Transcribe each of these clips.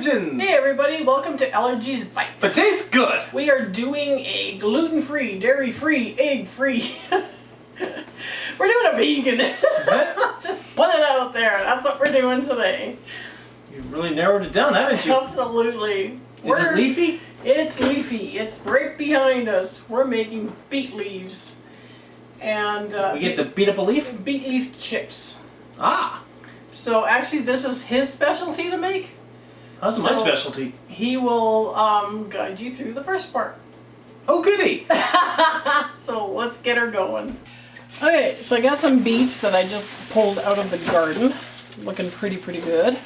allergens! Hey everybody, welcome to Allergies Bites. But tastes good! We are doing a gluten-free, dairy-free, egg-free. We're doing a vegan. Let's just put it out there. That's what we're doing today. You've really narrowed it down, haven't you? Absolutely. Is it leafy? It's leafy. It's right behind us. We're making beet leaves. And we get to beat up a leaf? Beet Leaf Chips. Ah! So actually this is his specialty to make. That's my specialty. He will guide you through the first part. Oh goody! So let's get her going. Okay, so I got some beets that I just pulled out of the garden. Looking pretty good.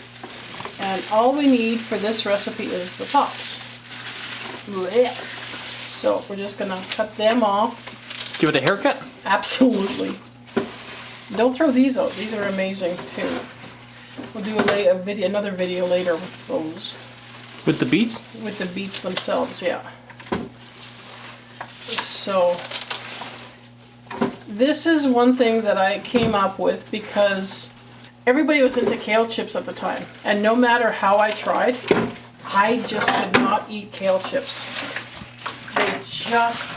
And all we need for this recipe is the tops. Blech. So we're just gonna cut them off. Give it a haircut? Absolutely. Don't throw these out. These are amazing too. We'll do another video later with those. With the beets? With the beets themselves, yeah. So this is one thing that I came up with because everybody was into kale chips at the time. And no matter how I tried, I just could not eat kale chips. They just,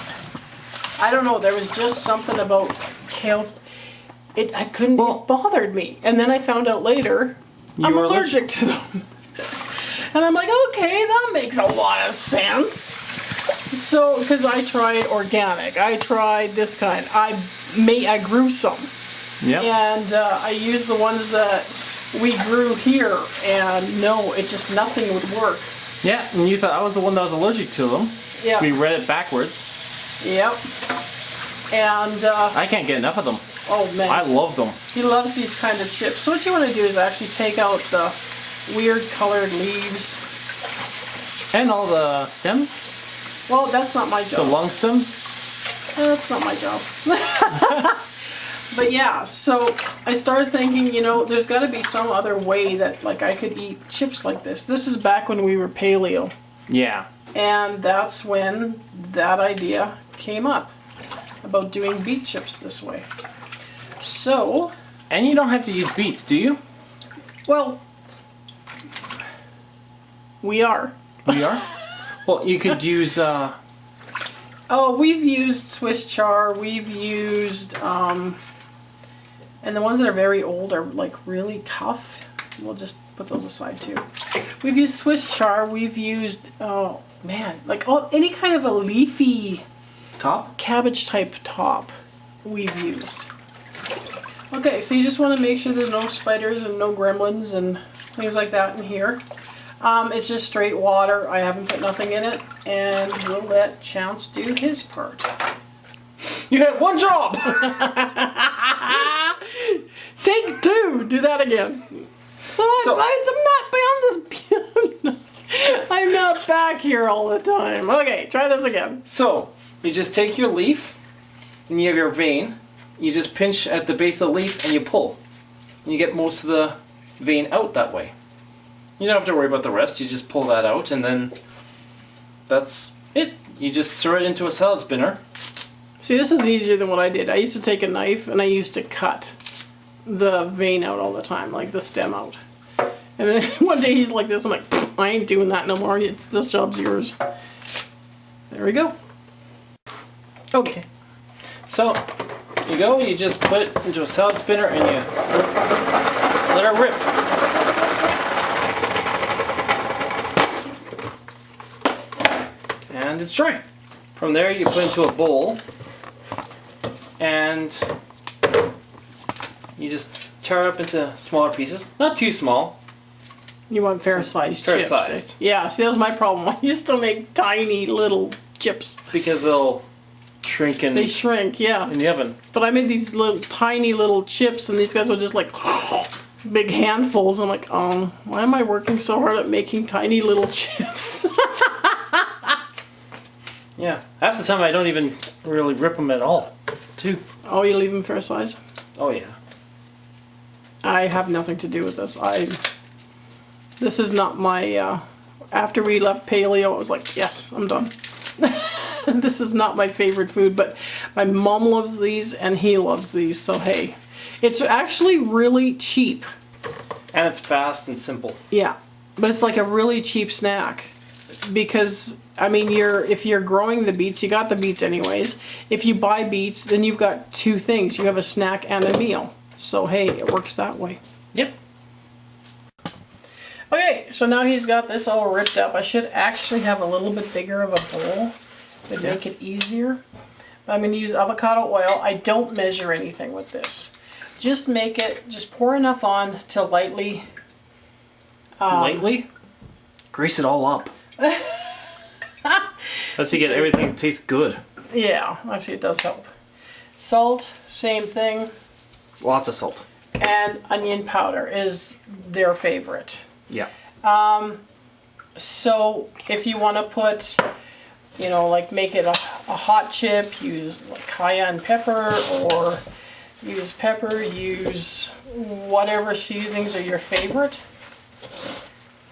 I don't know, there was just something about kale. It bothered me. And then I found out later, I'm allergic to them. And I'm like, okay, that makes a lot of sense. So, because I tried organic, I tried this kind, I grew some. Yep. And I used the ones that we grew here, and no, nothing would work. Yeah, and you thought I was the one that was allergic to them. Yeah. We read it backwards. Yep. And I can't get enough of them. Oh man. I love them. He loves these kind of chips. So what you want to do is actually take out the weird colored leaves. And all the stems? Well, that's not my job. The long stems? That's not my job. But yeah, so I started thinking, you know, there's got to be some other way that like I could eat chips like this. This is back when we were paleo. Yeah. And that's when that idea came up about doing beet chips this way. So... And you don't have to use beets, do you? Well, we are. We are? Well, you could use... Oh, we've used Swiss chard, we've used... and the ones that are very old are like really tough. We'll just put those aside too. We've used Swiss chard, we've used... Oh, man. Like any kind of a leafy... Top? Cabbage type top we've used. Okay, so you just want to make sure there's no spiders and no gremlins and things like that in here. It's just straight water. I haven't put nothing in it, and we'll let Chance do his part. You had one job! Take two! Do that again. So I'm not behind this. I'm not back here all the time. Okay, try this again. So, you just take your leaf, and you have your vein. You just pinch at the base of the leaf, and you pull. And you get most of the vein out that way. You don't have to worry about the rest. You just pull that out, and then that's it. You just throw it into a salad spinner. See, this is easier than what I did. I used to take a knife, and I used to cut the vein out all the time, like the stem out. And then one day he's like this, I'm like, I ain't doing that no more. This job's yours. There we go. Okay. So, you go, you just put it into a salad spinner and you let her rip. And it's dry. From there you put it into a bowl and you just tear it up into smaller pieces. Not too small. You want fair-sized chips. Fair-sized. Yeah, see, that was my problem. I used to make tiny little chips. Because they'll shrink in, They shrink, yeah. in the oven. But I made these little tiny little chips, and these guys were just like big handfuls. I'm like, why am I working so hard at making tiny little chips? Yeah, half the time I don't even really rip them at all, too. Oh, you leave them fair size? Oh yeah. I have nothing to do with this. This is not my, after we left paleo, I was like, yes, I'm done. This is not my favorite food, but my mom loves these and he loves these, so hey. It's actually really cheap. And it's fast and simple. Yeah. but it's like a really cheap snack because I mean, if you're growing the beets, you got the beets anyways. If you buy beets, then you've got two things. You have a snack and a meal. So hey, it works that way. Yep. Okay, so now he's got this all ripped up. I should actually have a little bit bigger of a bowl to make it easier. I'm going to use avocado oil. I don't measure anything with this. Just pour enough on to lightly. Lightly? Grease it all up. Let's see, get everything that tastes good. Yeah, actually it does help. Salt, same thing. Lots of salt. And onion powder is their favorite. Yeah. So if you want to put, you know, like make it a hot chip, use like cayenne pepper or use pepper, use whatever seasonings are your favorite.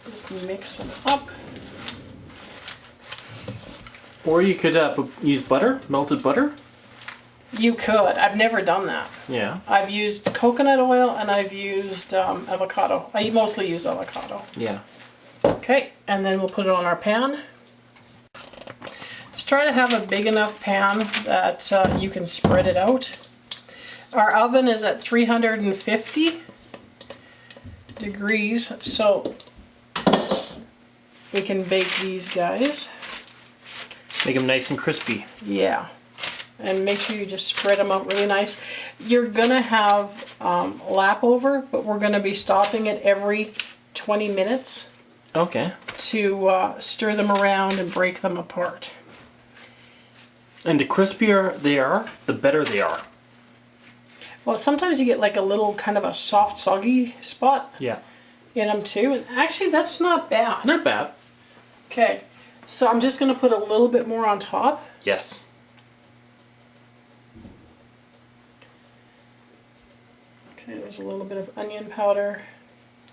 Just mix them up. Or you could use butter, melted butter. You could. I've never done that. Yeah. I've used coconut oil and I've used avocado. I mostly use avocado. Yeah. Okay, and then we'll put it on our pan. Just try to have a big enough pan that you can spread it out. Our oven is at 350 degrees, so we can bake these guys. Make them nice and crispy. Yeah. And make sure you just spread them out really nice. You're gonna have lap over, but we're gonna be stopping it every 20 minutes. Okay. To stir them around and break them apart. And the crispier they are, the better they are. Well, sometimes you get like a little kind of a soft, soggy spot. Yeah. In them too. And actually, that's not bad. Not bad. Okay. So I'm just gonna put a little bit more on top. Yes. Okay, there's a little bit of onion powder.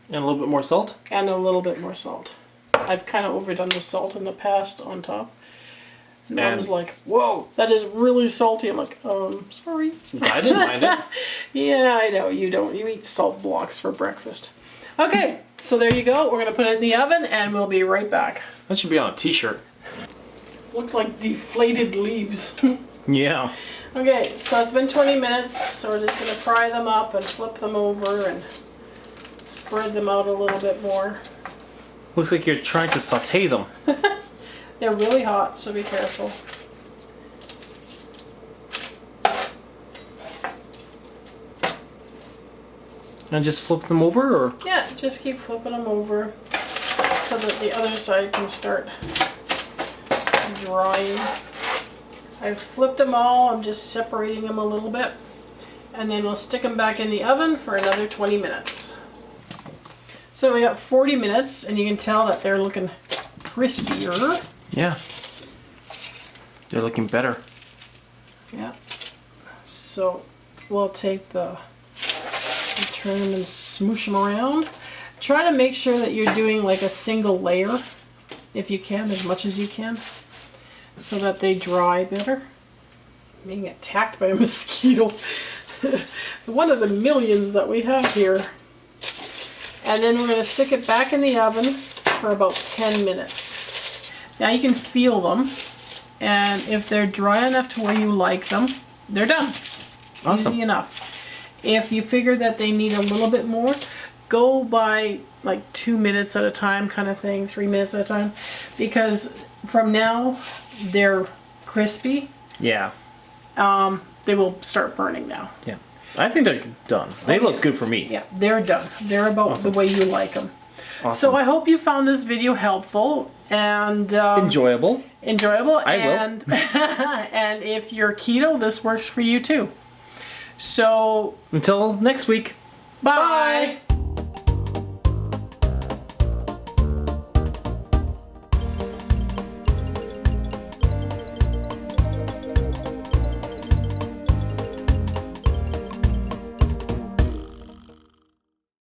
And a little bit more salt? And a little bit more salt. I've kind of overdone the salt in the past on top. Mom's like, whoa, that is really salty. I'm like, sorry. I didn't mind it. Yeah, I know, you don't. You eat salt blocks for breakfast. Okay, so there you go. We're going to put it in the oven and we'll be right back. That should be on a t-shirt. Looks like deflated leaves. Yeah. Okay, so it's been 20 minutes, so we're just going to fry them up and flip them over and spread them out a little bit more. Looks like you're trying to saute them. They're really hot, so be careful. And just flip them over, or? Yeah, just keep flipping them over so that the other side can start drying. I've flipped them all, I'm just separating them a little bit. And then we'll stick them back in the oven for another 20 minutes. So we got 40 minutes, and you can tell that they're looking crispier. Yeah. They're looking better. Yeah. So we'll take turn them and smoosh them around. Try to make sure that you're doing like a single layer, if you can, as much as you can, so that they dry better. I'm being attacked by a mosquito. One of the millions that we have here. And then we're going to stick it back in the oven for about 10 minutes. Now you can feel them, and if they're dry enough to where you like them, they're done. Awesome. Easy enough. If you figure that they need a little bit more, go by like 2 minutes at a time kind of thing, 3 minutes at a time, because from now they're crispy. Yeah. They will start burning now. Yeah. I think they're done. They look good for me. Yeah, they're done. They're about the way you like them. Awesome. So I hope you found this video helpful and enjoyable. Enjoyable. I and, will. And if you're keto, this works for you too. So until next week. Bye.